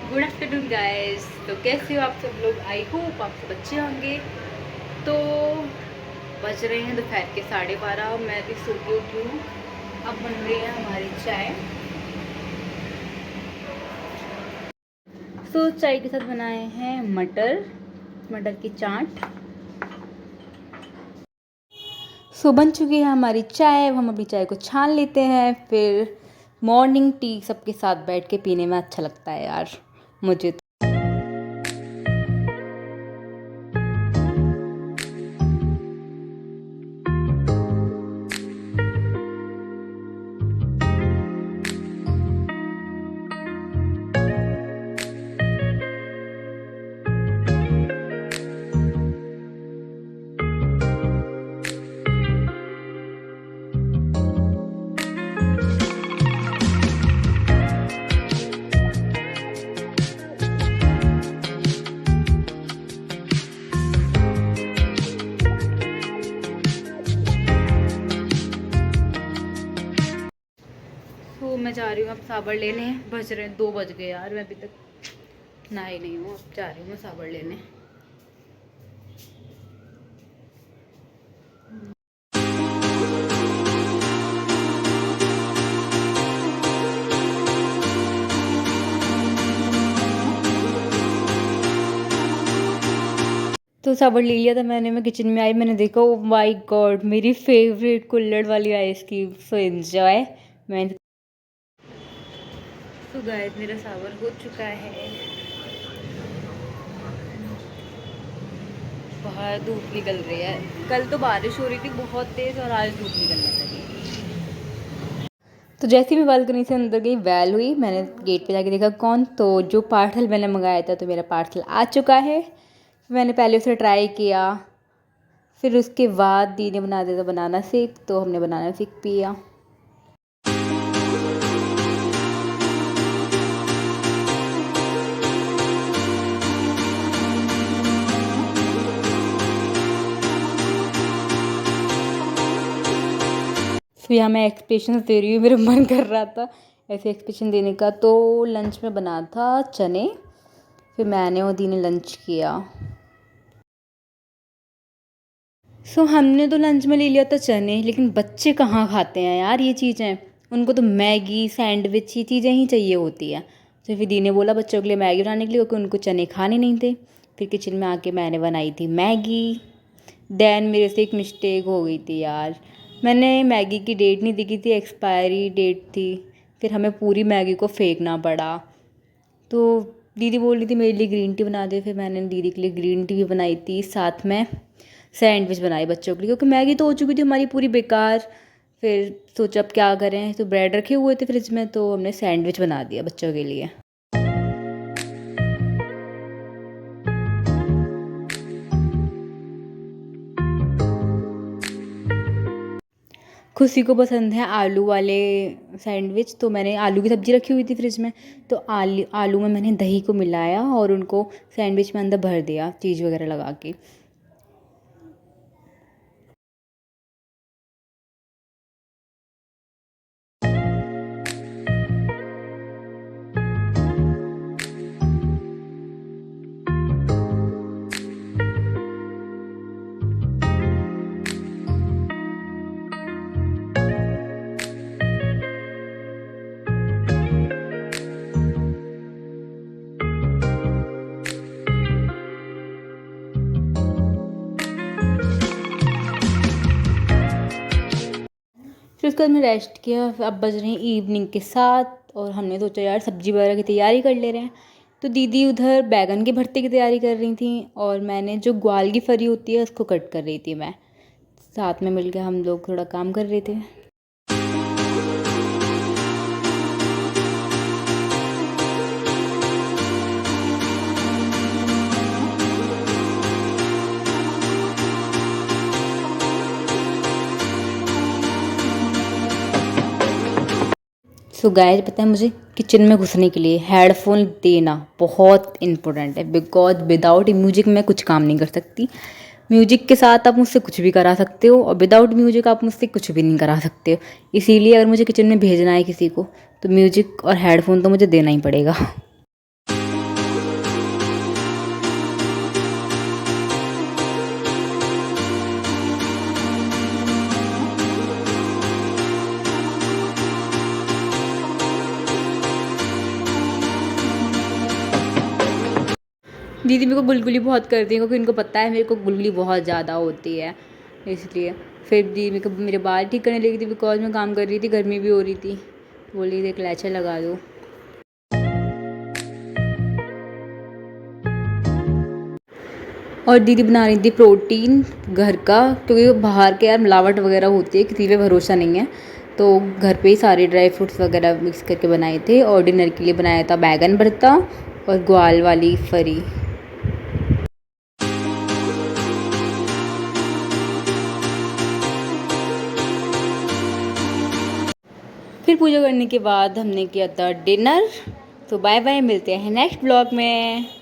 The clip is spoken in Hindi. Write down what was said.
Good afternoon guys. तो कैसे हो आप सब लोग? आई होप आप सब अच्छे होंगे। तो बज रहे हैं दोपहर के 12:30। मैं भी सो के उठी हूँ। अब बन रही है हमारी चाय। तो चाय के साथ बनाए हैं मटर मटर की चाट। सो बन चुकी है हमारी चाय। अब हम अपनी चाय को छान लेते हैं। फिर मॉर्निंग टी सबके साथ बैठ के पीने में अच्छा लगता है यार मुझे। तो मैं जा रही हूँ अब साबड़ लेने। बज रहे हैं 2 बज गए यार। मैं अभी तक नहाई नहीं हूँ। अब जा रही हूँ मैं साबड़ लेने। तो साबड़ ले लिया था मैंने। मैं किचन में आई, मैंने देखा ओ माय गॉड मेरी फेवरेट कुल्हड़ वाली आइसक्रीम। So enjoy. मैंने तो गाइस मेरा साबड़ हो चुका है। बाहर धूप निकल रही है। कल तो बारिश हो रही थी बहुत तेज़ और आज धूप निकलने लगी। तो जैसे ही मैं बालकनी से अंदर गई बेल हुई। मैंने गेट पे जाके देखा कौन, तो जो पार्सल मैंने मंगाया था तो मेरा पार्सल आ चुका है। मैंने पहले उसे ट्राई किया। फिर उसके बाद दी ने बना दिया था बनाना शेक, तो हमने बनाना शेक पिया। फिर यहाँ मैं एक्सप्रेशन दे रही हूँ। मेरा मन कर रहा था ऐसे एक्सप्रेशन देने का। तो लंच में बना था चने। फिर मैंने और दी ने लंच किया। हमने तो लंच में ले लिया था चने, लेकिन बच्चे कहाँ खाते हैं यार ये चीज़ें। उनको तो मैगी सैंडविच ये चीज़ें ही चाहिए होती है। तो फिर दी ने बोला बच्चों के लिए मैगी बनाने के लिए, क्योंकि उनको चने खाने नहीं थे। फिर किचन में आके मैंने बनाई थी मैगी। देन मेरे से एक मिस्टेक हो गई थी यार। मैंने मैगी की डेट नहीं देखी थी, एक्सपायरी डेट थी। फिर हमें पूरी मैगी को फेंकना पड़ा। तो दीदी बोल रही थी मेरे लिए ग्रीन टी बना दे। फिर मैंने दीदी के लिए ग्रीन टी भी बनाई थी, साथ में सैंडविच बनाई बच्चों के लिए, क्योंकि मैगी तो हो चुकी थी हमारी पूरी बेकार। फिर सोचा अब क्या करें, तो ब्रेड रखे हुए थे फ्रिज में, तो हमने सैंडविच बना दिया बच्चों के लिए। खुशी को पसंद है आलू वाले सैंडविच, तो मैंने आलू की सब्ज़ी रखी हुई थी फ्रिज में। तो आलू में मैंने दही को मिलाया और उनको सैंडविच में अंदर भर दिया चीज़ वगैरह लगा के। फिर उसके बाद मैं रेस्ट किया। अब बज रहे हैं इवनिंग के 7 और हमने सोचा यार सब्जी वगैरह की तैयारी कर ले रहे हैं। तो दीदी उधर बैगन के भरते की तैयारी कर रही थी और मैंने जो ग्वाल की फली होती है उसको कट कर रही थी। मैं साथ में मिलकर हम लोग थोड़ा काम कर रहे थे। सो गाइस पता है, मुझे किचन में घुसने के लिए हेडफोन देना बहुत इम्पोर्टेंट है, बिकॉज विदाउट म्यूजिक मैं कुछ काम नहीं कर सकती। म्यूजिक के साथ आप मुझसे कुछ भी करा सकते हो और विदाउट म्यूजिक आप मुझसे कुछ भी नहीं करा सकते हो। इसीलिए अगर मुझे किचन में भेजना है किसी को, तो म्यूजिक और हेडफोन तो मुझे देना ही पड़ेगा। दीदी मेरे को गुलगुली बहुत करती है क्योंकि उनको पता है मेरे को गुलगुली बहुत ज़्यादा होती है, इसलिए। फिर दीदी मेरे बाल ठीक करने लगी थी बिकॉज मैं काम कर रही थी, गर्मी भी हो रही थी, बोली एक क्लैचर लगा दो। और दीदी बना रही थी प्रोटीन घर का, क्योंकि बाहर के यार मिलावट वगैरह होती है, किसी पे भरोसा नहीं है, तो घर पे ही सारे ड्राई फ्रूट्स वगैरह मिक्स करके बनाए थे। और डिनर के लिए बनाया था बैगन भरता और ग्वाल वाली फरी। फिर पूजा करने के बाद हमने किया था डिनर। तो बाय बाय, मिलते हैं नेक्स्ट ब्लॉग में।